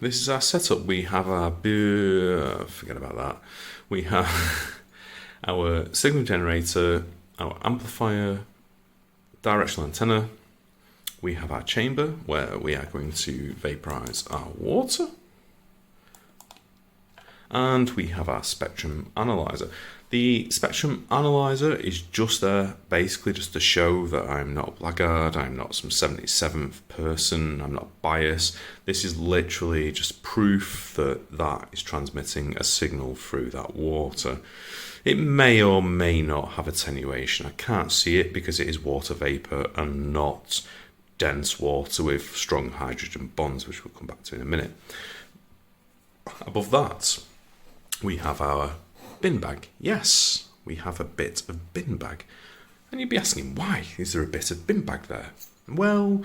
this is our setup. We have our, forget about that. We have our signal generator, our amplifier, directional antenna. We have our chamber where we are going to vaporize our water. And we have our spectrum analyzer. The spectrum analyzer is just there basically just to show that I'm not a blackguard, I'm not some 77th person, I'm not biased. This is literally just proof that that is transmitting a signal through that water. It may or may not have attenuation. I can't see it because it is water vapor and not dense water with strong hydrogen bonds, which we'll come back to in a minute. Above that, we have our bin bag. Yes, we have a bit of bin bag. And you'd be asking, why is there a bit of bin bag there? Well,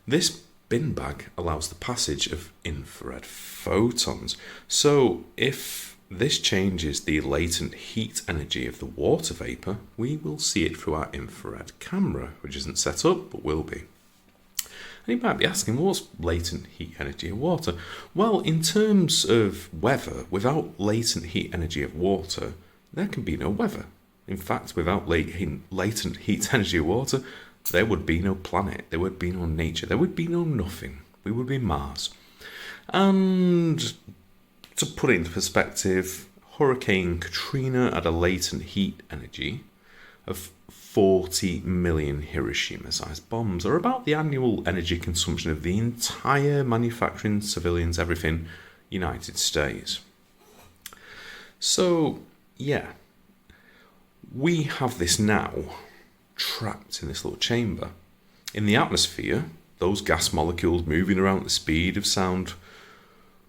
this bin bag allows the passage of infrared photons. So if this changes the latent heat energy of the water vapor, we will see it through our infrared camera, which isn't set up, but will be. And you might be asking, what's latent heat energy of water? Well, in terms of weather, without latent heat energy of water, there can be no weather. In fact, without latent heat energy of water, there would be no planet, there would be no nature, there would be no nothing. We would be Mars. And to put it into perspective, Hurricane Katrina had a latent heat energy of 40 million Hiroshima-sized bombs, or about the annual energy consumption of the entire manufacturing, civilians, everything, United States. So, yeah, we have this now trapped in this little chamber. In the atmosphere, those gas molecules moving around at the speed of sound,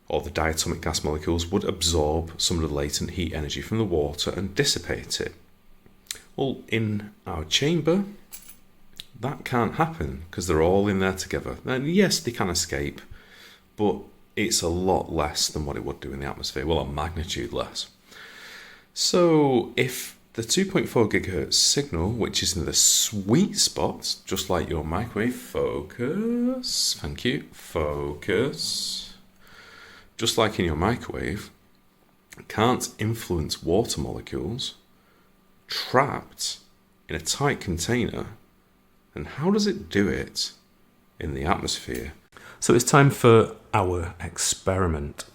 or the diatomic gas molecules, would absorb some of the latent heat energy from the water and dissipate it. Well, in our chamber, that can't happen because they're all in there together. And yes, they can escape, but it's a lot less than what it would do in the atmosphere. Well, a magnitude less. So if the 2.4 gigahertz signal, which is in the sweet spot, just like your microwave, focus, thank you, focus, just like in your microwave, can't influence water molecules, trapped in a tight container, and how does it do it in the atmosphere? So it's time for our experiment.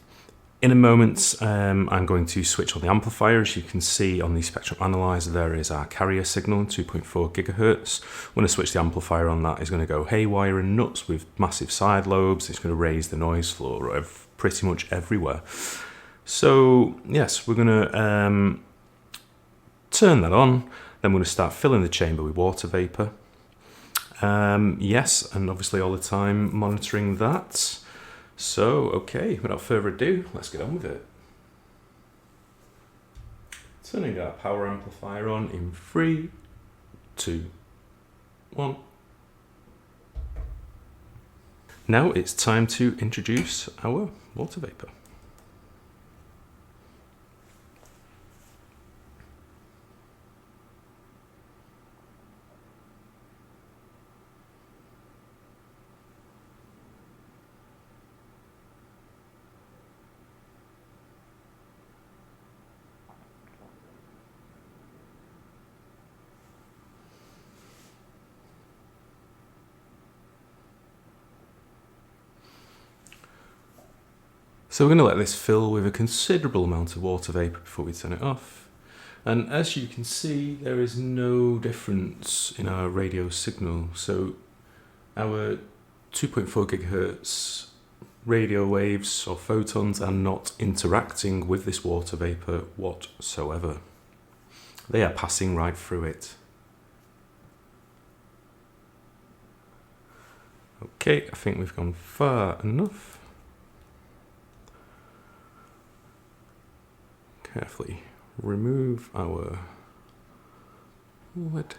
In a moment, I'm going to switch on the amplifier. As you can see on the spectrum analyzer, there is our carrier signal, 2.4 gigahertz. When I switch the amplifier on, that is going to go haywire and nuts with massive side lobes. It's going to raise the noise floor pretty much everywhere. So yes, we're going to turn that on, then we're going to start filling the chamber with water vapor. Yes, and obviously all the time monitoring that. So, okay, without further ado, let's get on with it. Turning our power amplifier on in 3, 2, 1. Now it's time to introduce our water vapor. So we're going to let this fill with a considerable amount of water vapor before we turn it off. And as you can see, there is no difference in our radio signal. So our 2.4 gigahertz radio waves or photons are not interacting with this water vapor whatsoever. They are passing right through it. Okay, I think we've gone far enough. Carefully remove our lid.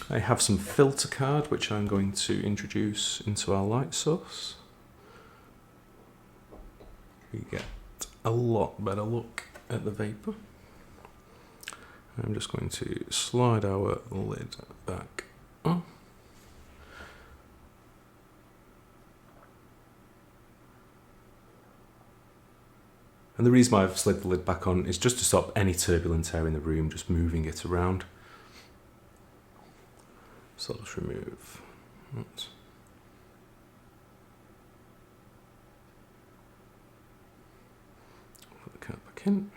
I have some filter card which I'm going to introduce into our light source. We get a lot better look at the vapour. I'm just going to slide our lid back on. And the reason why I've slid the lid back on is just to stop any turbulent air in the room, just moving it around. So I'll just remove that. Put the cap back in.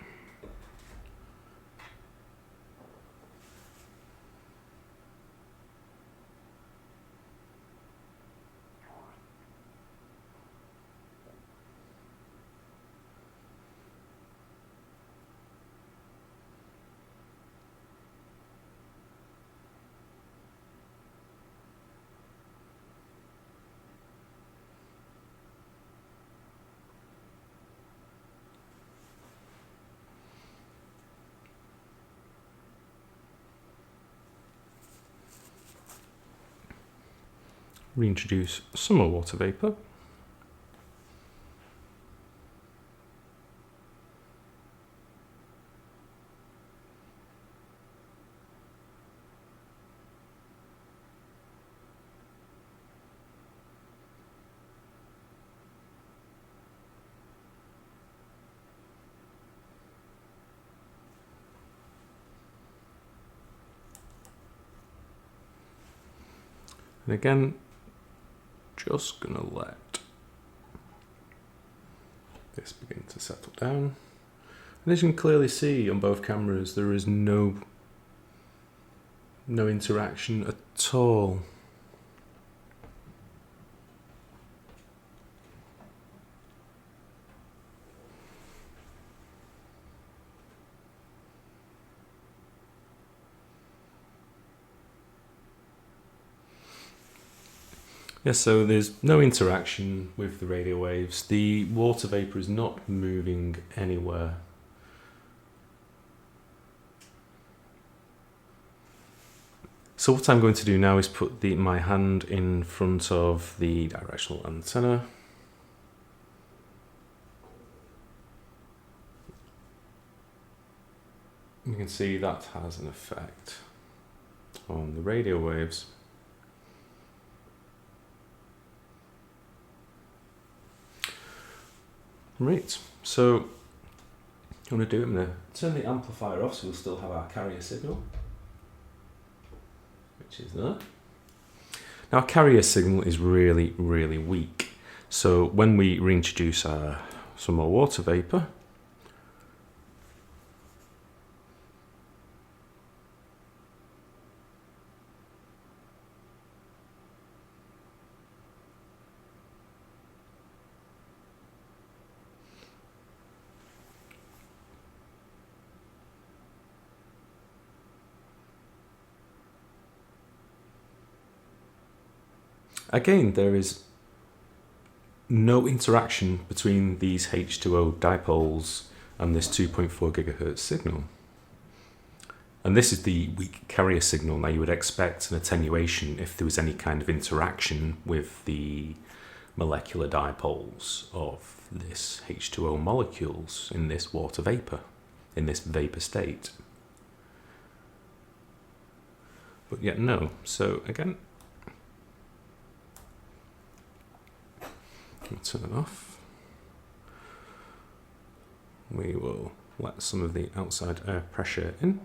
Reintroduce some more water vapour. And again, just gonna let this begin to settle down. And as you can clearly see on both cameras, there is no interaction at all. Yes, so there's no interaction with the radio waves. The water vapour is not moving anywhere. So what I'm going to do now is put my hand in front of the directional antenna. You can see that has an effect on the radio waves. Right, so I'm going to do it. I'm going to turn the amplifier off so we'll still have our carrier signal, which is there. Now, our carrier signal is really, really weak. So when we reintroduce some more water vapour, again, there is no interaction between these H2O dipoles and this 2.4 gigahertz signal. And this is the weak carrier signal. Now, you would expect an attenuation if there was any kind of interaction with the molecular dipoles of this H2O molecules in this water vapour, in this vapour state. But yet no. So again, we'll turn it off. We will let some of the outside air pressure in.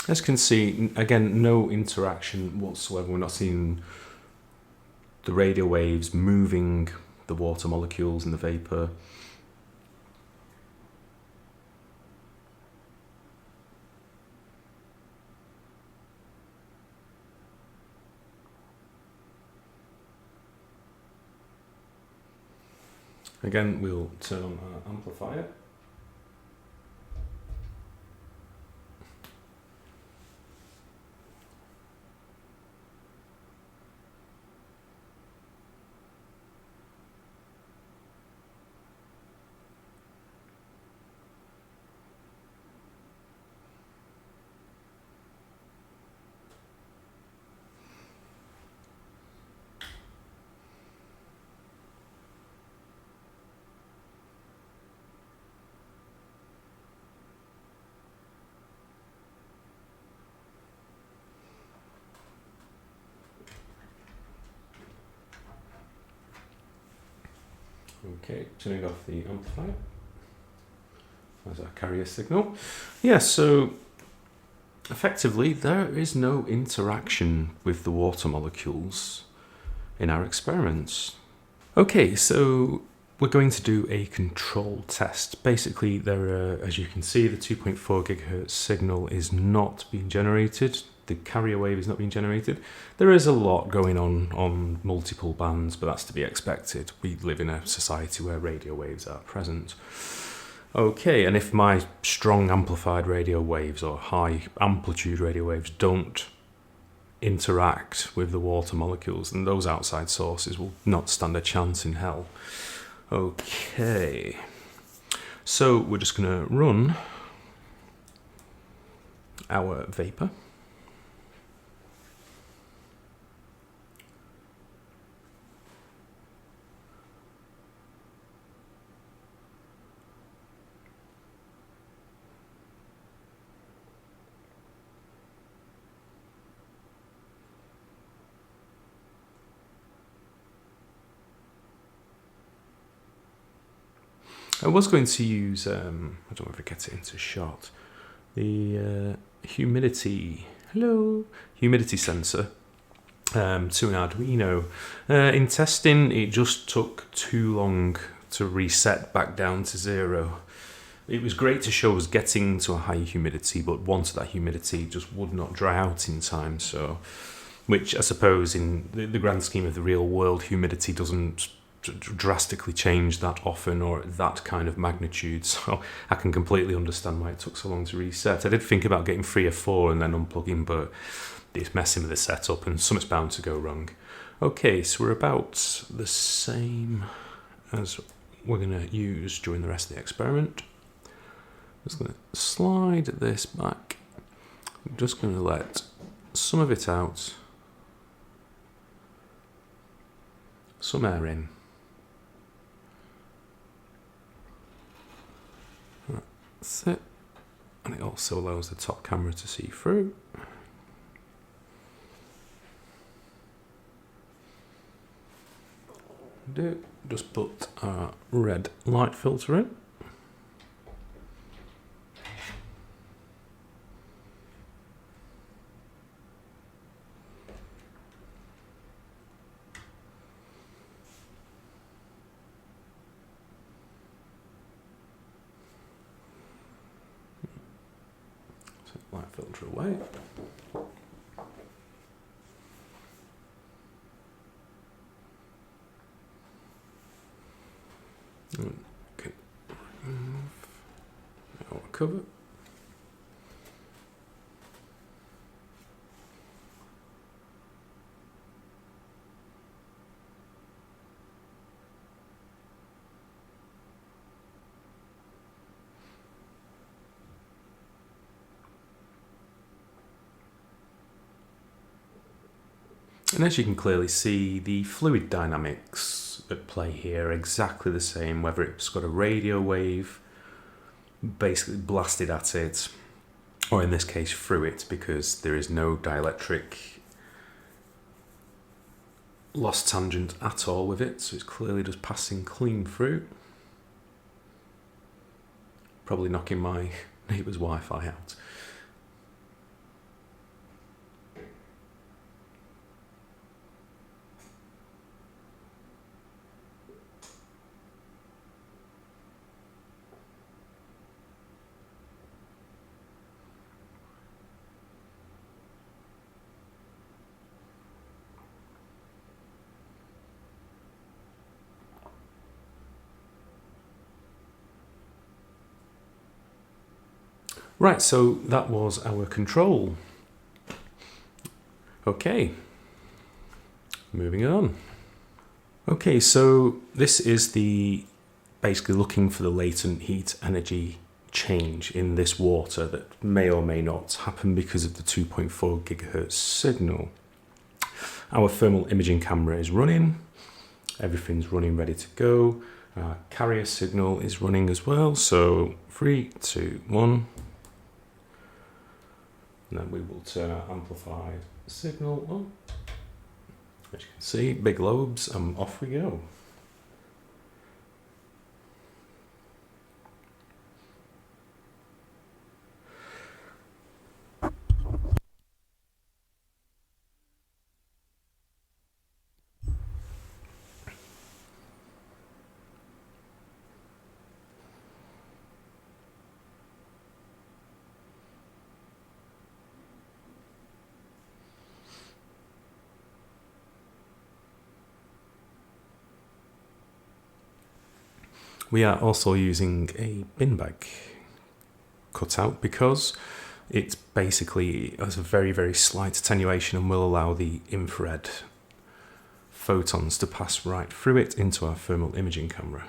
As you can see, again, no interaction whatsoever. We're not seeing the radio waves moving the water molecules in the vapour. Again, we'll turn on our amplifier. Okay, turning off the amplifier as our carrier signal. Yeah, so effectively there is no interaction with the water molecules in our experiments. Okay, so we're going to do a control test. Basically, there are, as you can see, the 2.4 gigahertz signal is not being generated. The carrier wave is not being generated. There is a lot going on multiple bands, but that's to be expected. We live in a society where radio waves are present. Okay, and if my strong amplified radio waves or high amplitude radio waves don't interact with the water molecules, then those outside sources will not stand a chance in hell. Okay, so we're just going to run our vapor. I was going to use, I don't know if I get it into shot, the humidity sensor to an Arduino. In testing, it just took too long to reset back down to 0. It was great to show us getting to a high humidity, but once that humidity just would not dry out in time. So, which I suppose in the grand scheme of the real world, humidity doesn't drastically change that often or at that kind of magnitude, so I can completely understand why it took so long to reset. I did think about getting 3 or 4 and then unplugging, but it's messing with the setup and something's bound to go wrong. Okay, so we're about the same as we're going to use during the rest of the experiment. I'm just going to slide this back. I'm just going to let some of it out, some air in. That's it. And it also allows the top camera to see through. Just put our red light filter in. Light filter away. Okay, remove our cover. And as you can clearly see, the fluid dynamics at play here are exactly the same, whether it's got a radio wave basically blasted at it, or in this case through it, because there is no dielectric loss tangent at all with it, so it's clearly just passing clean through. Probably knocking my neighbour's Wi-Fi out. Right, so that was our control. Okay, moving on. Okay, so this is the basically looking for the latent heat energy change in this water that may or may not happen because of the 2.4 gigahertz signal. Our thermal imaging camera is running, everything's running ready to go. Our carrier signal is running as well, so 3, 2, 1. And then we will turn our amplified signal on. As you can see, big lobes, and off we go. We are also using a bin bag cutout because it basically has a very, very slight attenuation and will allow the infrared photons to pass right through it into our thermal imaging camera.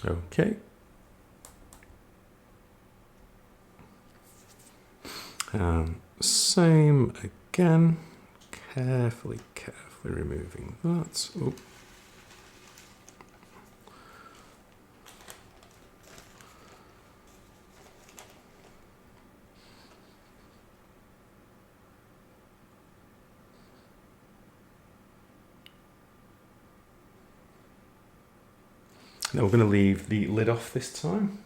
Okay. Same again, carefully removing that. Oh. Now we're going to leave the lid off this time.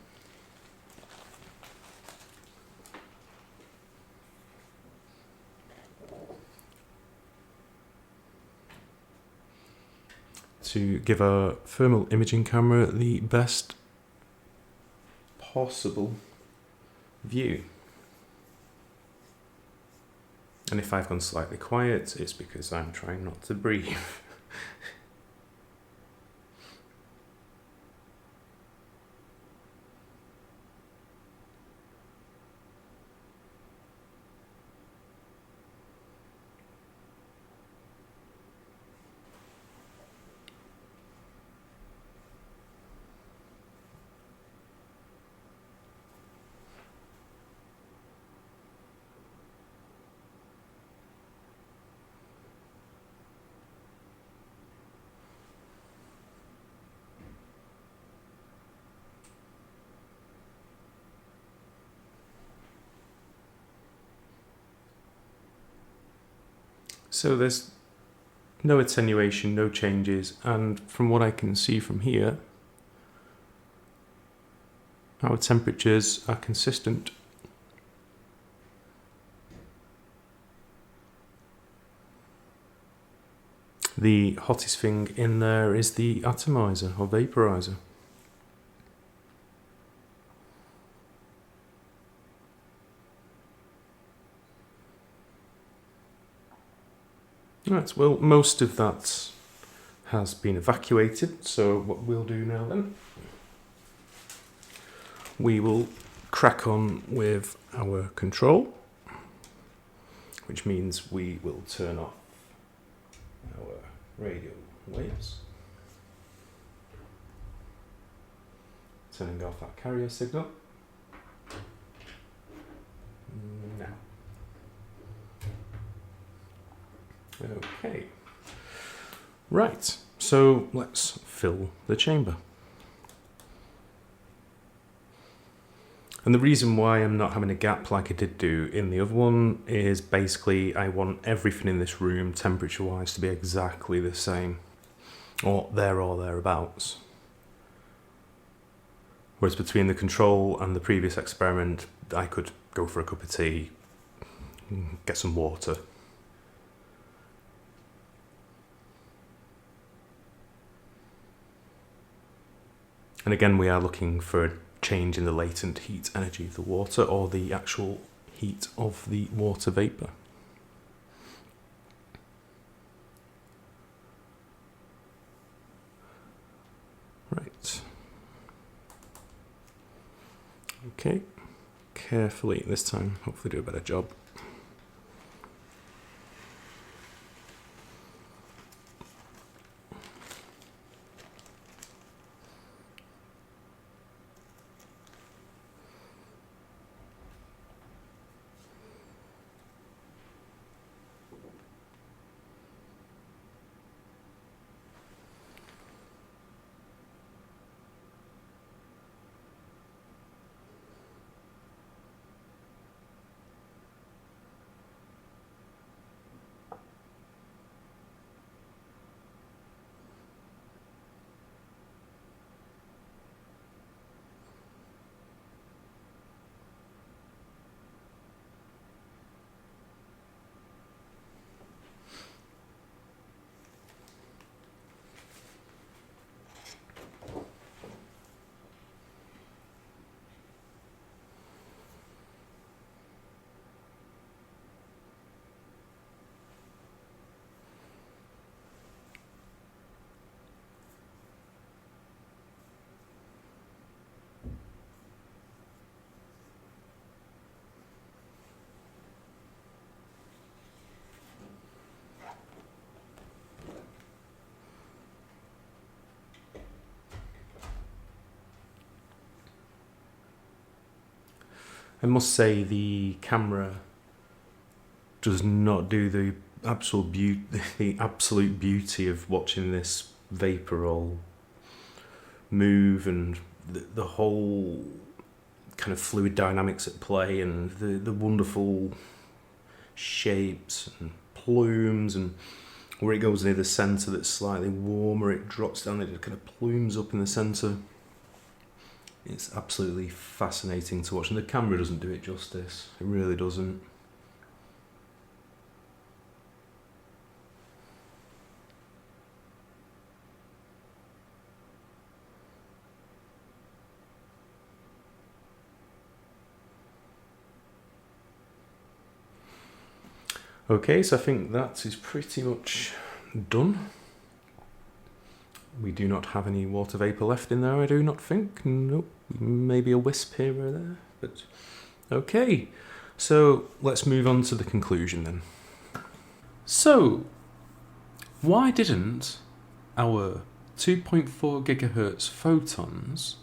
To give our thermal imaging camera the best possible view. And if I've gone slightly quiet, it's because I'm trying not to breathe. So there's no attenuation, no changes, and from what I can see from here, our temperatures are consistent. The hottest thing in there is the atomizer or vaporizer. Right, well, most of that has been evacuated, so what we'll do now then, we will crack on with our control, which means we will turn off our radio waves, turning off our carrier signal. Now. Okay, right, so let's fill the chamber. And the reason why I'm not having a gap like I did do in the other one is basically I want everything in this room temperature wise to be exactly the same, or thereabouts. Whereas between the control and the previous experiment, I could go for a cup of tea, get some water. And again, we are looking for a change in the latent heat energy of the water or the actual heat of the water vapour. Okay, carefully this time, hopefully do a better job. I must say the camera does not do the absolute beauty of watching this vapor all move, and the whole kind of fluid dynamics at play, and the wonderful shapes and plumes, and where it goes near the centre that's slightly warmer, it drops down, it kind of plumes up in the centre. It's absolutely fascinating to watch, and the camera doesn't do it justice. It really doesn't. Okay, so I think that is pretty much done. We do not have any water vapour left in there, I do not think. Nope, maybe a wisp here or there, but okay. So let's move on to the conclusion then. So, why didn't our 2.4 gigahertz photons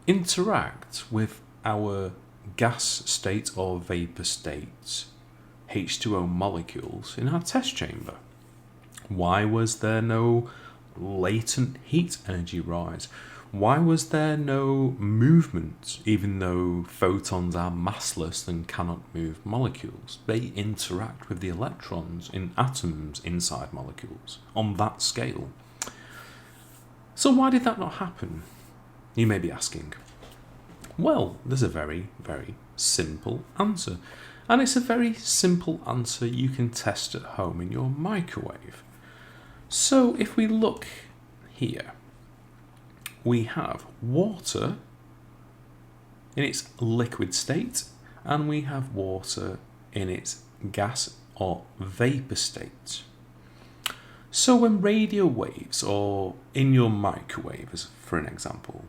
interact with our gas state or vapour state H2O molecules in our test chamber? Why was there no latent heat energy rise? Why was there no movement, even though photons are massless and cannot move molecules? They interact with the electrons in atoms inside molecules on that scale. So why did that not happen? You may be asking. Well, there's a very, very simple answer. And it's a very simple answer you can test at home in your microwave. So if we look here, we have water in its liquid state, and we have water in its gas or vapour state. So when radio waves, or in your microwave as for an example,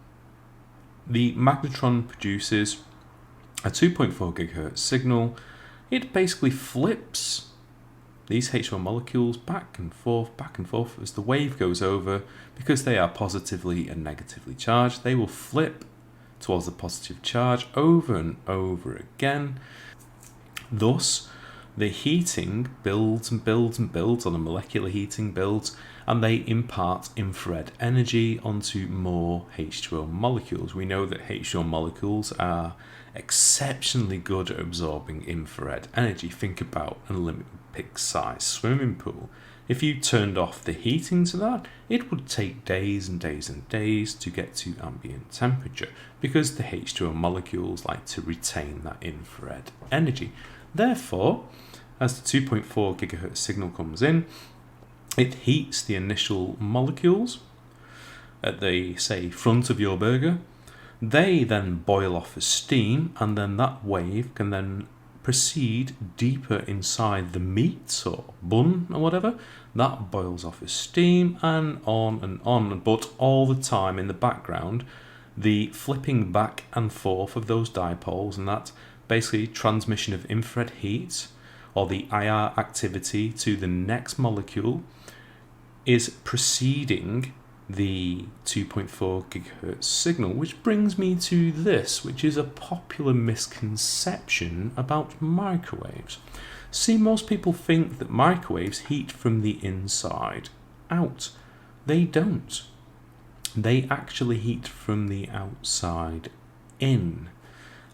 the magnetron produces a 2.4 gigahertz signal, it basically flips these H1 molecules back and forth as the wave goes over. Because they are positively and negatively charged, they will flip towards the positive charge over and over again. Thus, the heating builds and builds and builds, on a molecular heating builds, and they impart infrared energy onto more H2O molecules. We know that H2O molecules are exceptionally good at absorbing infrared energy. Think about an Olympic-sized swimming pool. If you turned off the heating to that, it would take days and days and days to get to ambient temperature, because the H2O molecules like to retain that infrared energy. Therefore, as the 2.4 gigahertz signal comes in, it heats the initial molecules at the, say, front of your burger. They then boil off as steam, and then that wave can then proceed deeper inside the meat or bun or whatever. That boils off as steam, and on, but all the time in the background, the flipping back and forth of those dipoles, and that basically transmission of infrared heat or the IR activity to the next molecule is preceding the 2.4 gigahertz signal, which brings me to this, which is a popular misconception about microwaves. See, most people think that microwaves heat from the inside out. They don't. They actually heat from the outside in.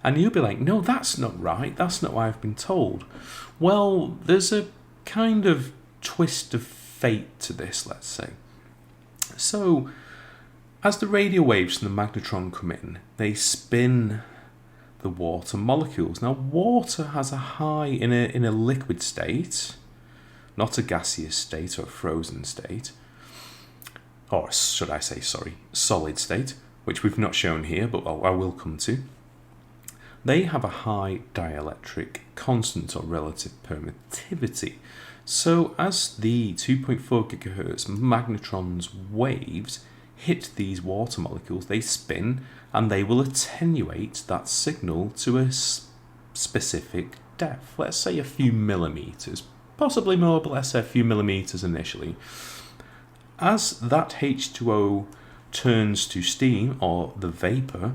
And you'll be like, no, that's not right. That's not what I've been told. Well, there's a kind of twist of fate to this, let's say. So, as the radio waves from the magnetron come in, they spin the water molecules. Now, water has a high in a liquid state, not a gaseous state or a frozen state, or should I say, solid state, which we've not shown here, but I will come to. They have a high dielectric constant or relative permittivity. So as the 2.4 gigahertz magnetron's waves hit these water molecules, they spin and they will attenuate that signal to a specific depth. Let's say a few millimeters, possibly more, but let's say a few millimeters initially. As that H2O turns to steam or the vapor,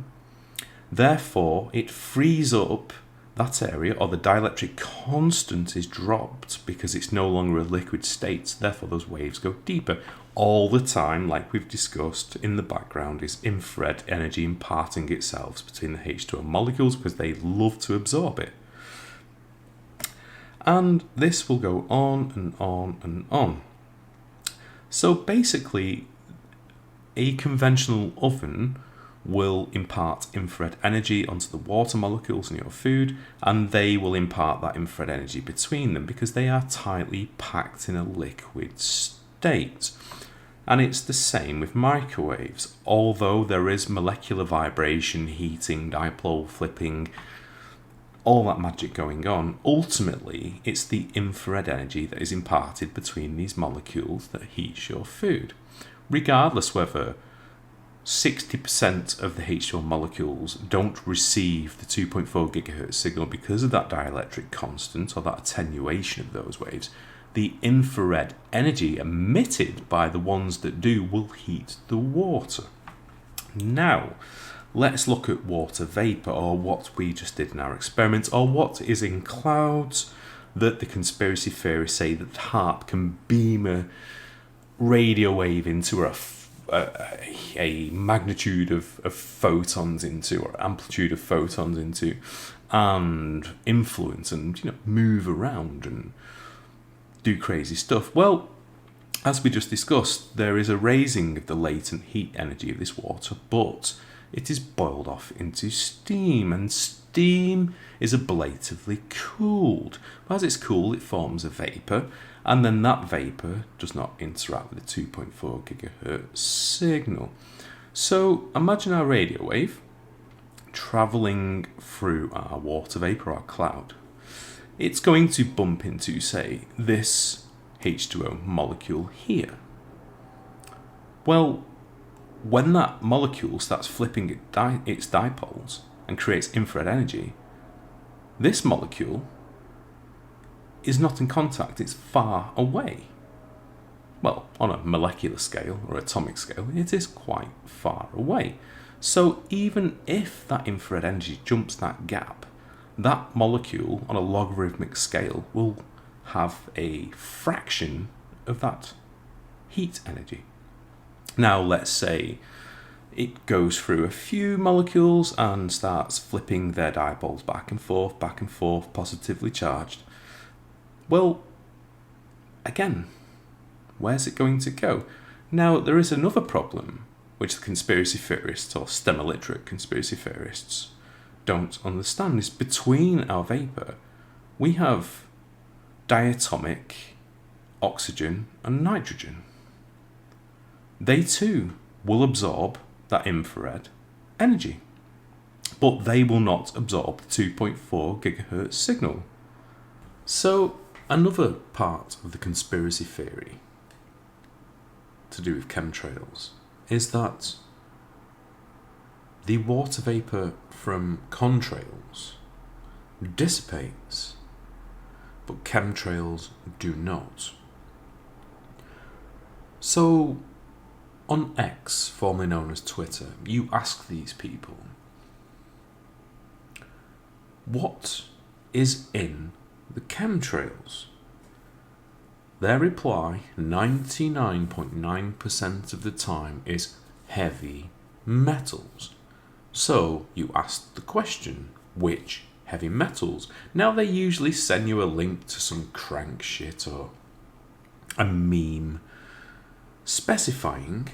therefore it frees up that area, or the dielectric constant is dropped because it's no longer a liquid state, therefore those waves go deeper. All the time, like we've discussed, in the background is infrared energy imparting itself between the H2O molecules because they love to absorb it. And this will go on and on and on. So basically, a conventional oven will impart infrared energy onto the water molecules in your food, and they will impart that infrared energy between them because they are tightly packed in a liquid state. And it's the same with microwaves. Although there is molecular vibration, heating, dipole flipping, all that magic going on, ultimately it's the infrared energy that is imparted between these molecules that heats your food. Regardless whether 60% of the H2O molecules don't receive the 2.4 gigahertz signal because of that dielectric constant or that attenuation of those waves, the infrared energy emitted by the ones that do will heat the water. Now, let's look at water vapor, or what we just did in our experiment, or what is in clouds that the conspiracy theorists say that HAARP can beam a radio wave into, or a magnitude of photons into, or amplitude of photons into, and influence and move around and do crazy stuff. Well, as we just discussed, there is a raising of the latent heat energy of this water, but it is boiled off into steam, and steam is ablatively cooled. As it's cooled, it forms a vapor, and then that vapor does not interact with the 2.4 gigahertz signal. So imagine our radio wave traveling through our water vapor, our cloud. It's going to bump into, say, this H2O molecule here. Well, when that molecule starts flipping its dipoles and creates infrared energy, this molecule is not in contact, it's far away. Well, on a molecular scale or atomic scale, it is quite far away. So even if that infrared energy jumps that gap, that molecule on a logarithmic scale will have a fraction of that heat energy. Now, let's say it goes through a few molecules and starts flipping their dipoles back and forth, positively charged. Well, again, where's it going to go? Now, there is another problem which the conspiracy theorists, or STEM illiterate conspiracy theorists, don't understand. Is between our vapor, we have diatomic oxygen and nitrogen. They too will absorb that infrared energy, but they will not absorb the 2.4 gigahertz signal. So another part of the conspiracy theory to do with chemtrails is that the water vapour from contrails dissipates, but chemtrails do not. So, on X, formerly known as Twitter, you ask these people, what is in the chemtrails? Their reply, 99.9% of the time, is heavy metals. So you ask the question, which heavy metals? Now they usually send you a link to some crank shit or a meme specifying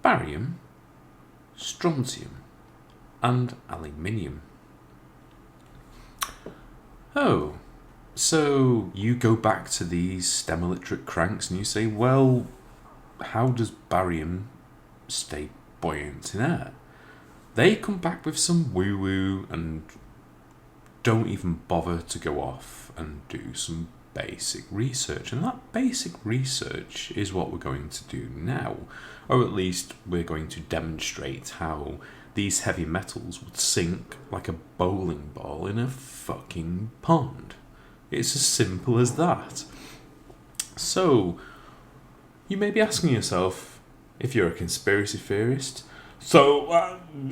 barium, strontium and aluminium. Oh, so you go back to these STEM illiterate cranks and you say, well, how does barium stay buoyant in air? They come back with some woo-woo and don't even bother to go off and do some basic research. And that basic research is what we're going to do now. Or at least we're going to demonstrate how these heavy metals would sink like a bowling ball in a fucking pond. It's as simple as that. So, you may be asking yourself, if you're a conspiracy theorist, so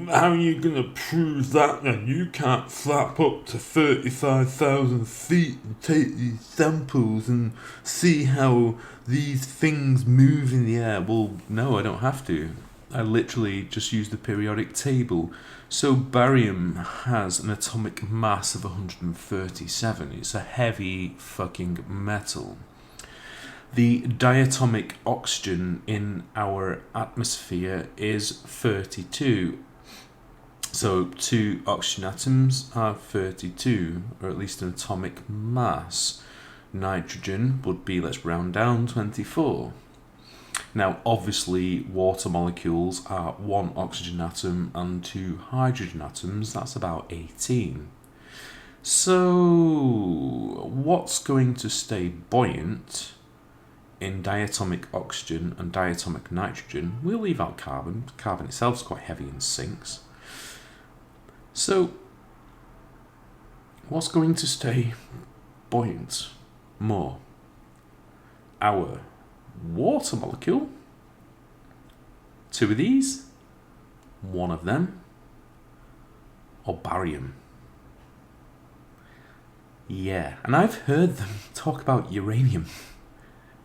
how are you going to prove that then? You can't flap up to 35,000 feet and take these samples and see how these things move in the air. Well, no, I don't have to. I literally just use the periodic table. So barium has an atomic mass of 137. It's a heavy fucking metal. The diatomic oxygen in our atmosphere is 32. So 2 oxygen atoms are 32, or at least an atomic mass. Nitrogen would be, let's round down, 24. Now, obviously, water molecules are 1 oxygen atom and 2 hydrogen atoms. That's about 18. So, what's going to stay buoyant in diatomic oxygen and diatomic nitrogen? We'll leave out carbon. Carbon itself is quite heavy and sinks. So, what's going to stay buoyant more? Our water molecule, 2 of these, 1 of them, or barium. Yeah, and I've heard them talk about uranium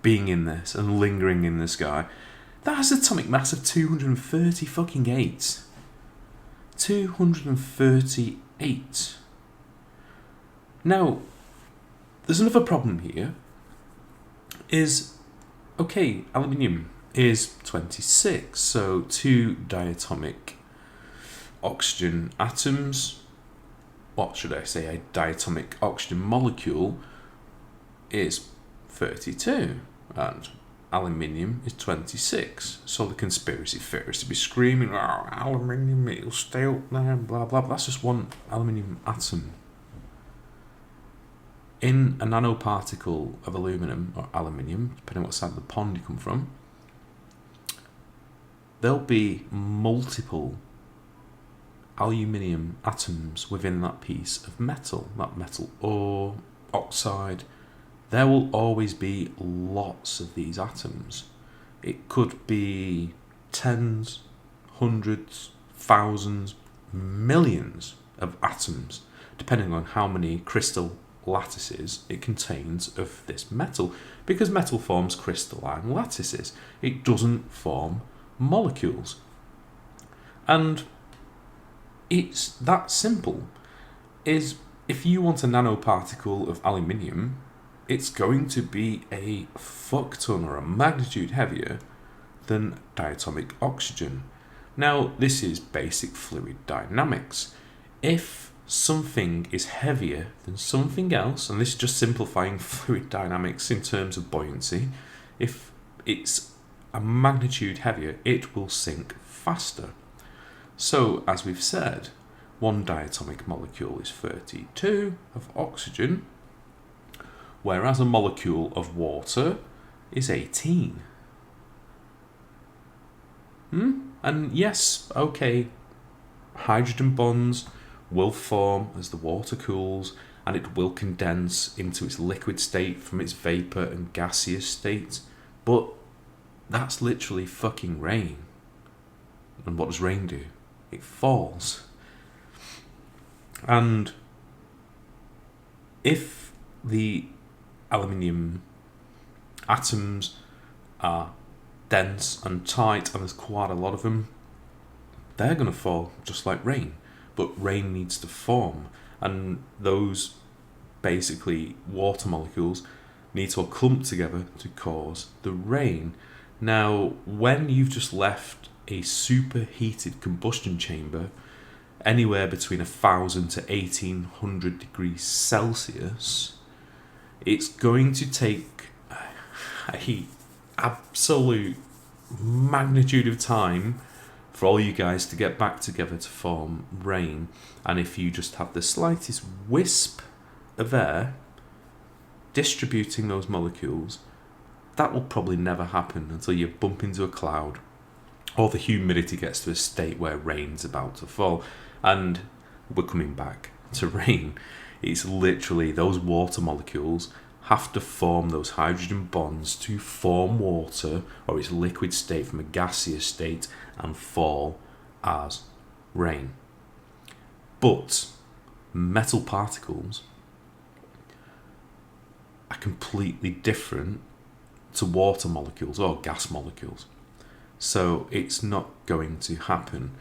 being in this and lingering in the sky. That has an atomic mass of 230 fucking 8. 238. Now, there's another problem here, is okay, aluminium is 26, so 2 diatomic oxygen atoms, what should I say, a diatomic oxygen molecule is 32, and aluminium is 26. So the conspiracy theorists would be screaming, oh, aluminium, it'll stay up there, blah, blah, blah. That's just 1 aluminium atom. In a nanoparticle of aluminum or aluminium, depending on what side of the pond you come from, there'll be multiple aluminium atoms within that piece of metal, that metal ore, oxide. There will always be lots of these atoms. It could be tens, hundreds, thousands, millions of atoms, depending on how many crystal lattices it contains of this metal, because metal forms crystalline lattices. It doesn't form molecules. And it's that simple. Is if you want a nanoparticle of aluminium, it's going to be a fuck ton or a magnitude heavier than diatomic oxygen. Now, this is basic fluid dynamics. If something is heavier than something else, and this is just simplifying fluid dynamics in terms of buoyancy, if it's a magnitude heavier, it will sink faster. So, as we've said, 1 diatomic molecule is 32 of oxygen, whereas a molecule of water is 18. And yes, okay, hydrogen bonds will form as the water cools, and it will condense into its liquid state from its vapor and gaseous state. But that's literally fucking rain. And what does rain do? It falls. And if the aluminium atoms are dense and tight, and there's quite a lot of them, they're going to fall just like rain. But rain needs to form, and those basically water molecules need to clump together to cause the rain. Now, when you've just left a superheated combustion chamber anywhere between 1,000 to 1,800 degrees Celsius, it's going to take a absolute magnitude of time for all you guys to get back together to form rain. And if you just have the slightest wisp of air distributing those molecules, that will probably never happen until you bump into a cloud or the humidity gets to a state where rain's about to fall. And we're coming back to rain. It's literally those water molecules have to form those hydrogen bonds to form water or its liquid state from a gaseous state and fall as rain. But metal particles are completely different to water molecules or gas molecules. So it's not going to happen.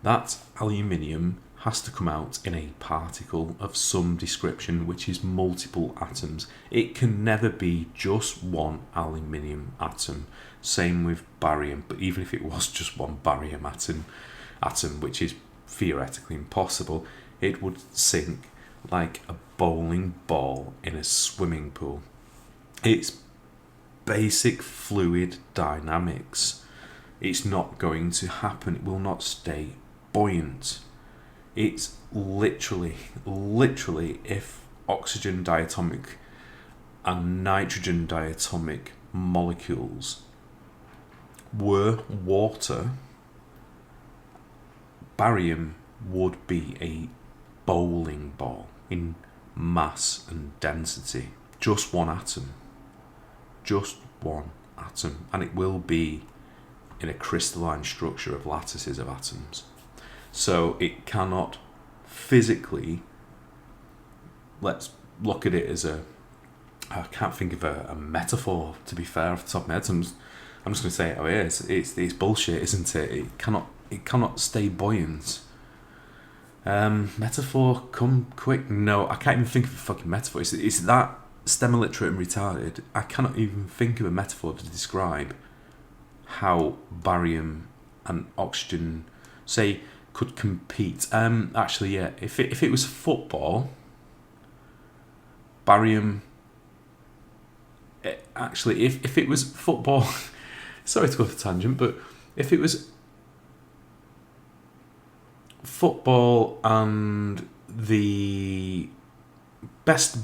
That aluminium has to come out in a particle of some description, which is multiple atoms. It can never be just one aluminium atom. Same with barium, but even if it was just one barium atom, which is theoretically impossible, it would sink like a bowling ball in a swimming pool. It's basic fluid dynamics. It's not going to happen. It will not stay buoyant. It's literally, if oxygen diatomic and nitrogen diatomic molecules were water, barium would be a bowling ball in mass and density. Just one atom. And it will be in a crystalline structure of lattices of atoms. So it cannot physically, let's look at it as I can't think of a metaphor, to be fair, off the top of my head. So I'm just going to say it how it is. It's bullshit, isn't it? It cannot stay buoyant. Metaphor, come quick. No, I can't even think of a fucking metaphor. It's that STEM illiterate and retarded. I cannot even think of a metaphor to describe how barium and oxygen, say, could compete. Actually, yeah, if it was football, barium. Actually, if it was football, sorry to go off a tangent, but if it was football and the best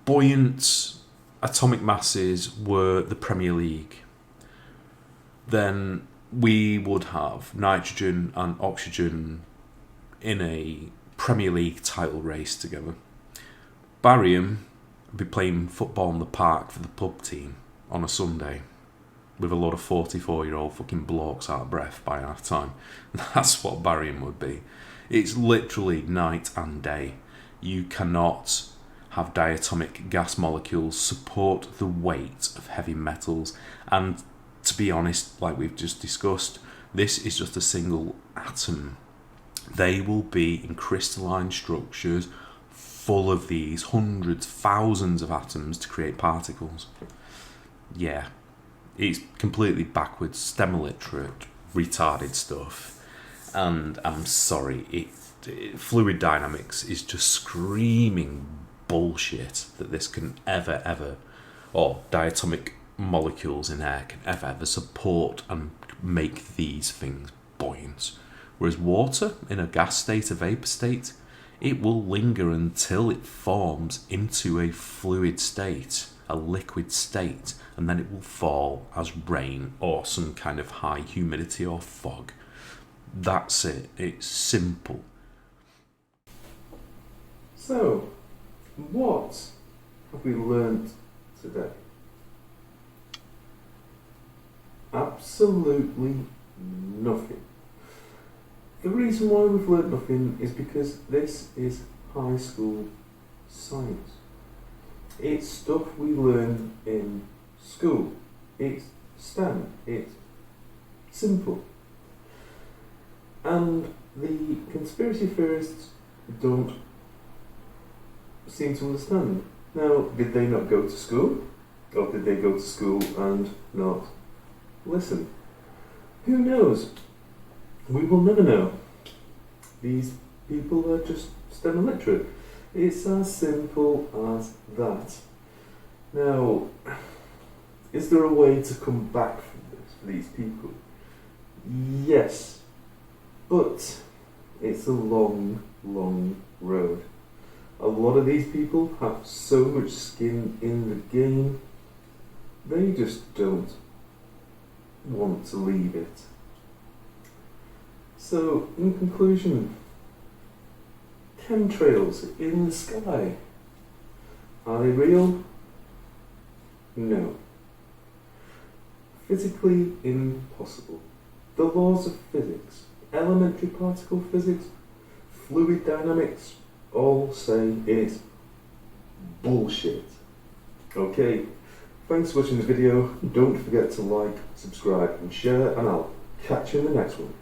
buoyant atomic masses were the Premier League, then we would have nitrogen and oxygen in a Premier League title race together. Barium would be playing football in the park for the pub team on a Sunday with a lot of 44-year-old fucking blokes out of breath by half time. That's what barium would be. It's literally night and day. You cannot have diatomic gas molecules support the weight of heavy metals, and to be honest, like we've just discussed, this is just a single atom. They will be in crystalline structures full of these hundreds, thousands of atoms to create particles. Yeah, it's completely backwards, STEM illiterate, retarded stuff. And I'm sorry, fluid dynamics is just screaming bullshit that this can ever, or diatomic molecules in air can ever support and make these things buoyant. Whereas water in a gas state, a vapor state, it will linger until it forms into a fluid state, a liquid state, and then it will fall as rain or some kind of high humidity or fog. That's it. It's simple. So, what have we learnt today? Absolutely nothing. The reason why we've learnt nothing is because this is high school science. It's stuff we learn in school. It's STEM. It's simple. And the conspiracy theorists don't seem to understand. Now, did they not go to school? Or did they go to school and not listen? Who knows? We will never know. These people are just STEM illiterate. It's as simple as that. Now, is there a way to come back from this for these people? Yes, but it's a long, long road. A lot of these people have so much skin in the game, they just don't want to leave it. So, in conclusion, chemtrails in the sky, are they real? No. Physically impossible. The laws of physics, elementary particle physics, fluid dynamics, all say it's bullshit. Okay, thanks for watching the video. Don't forget to like, subscribe and share, and I'll catch you in the next one.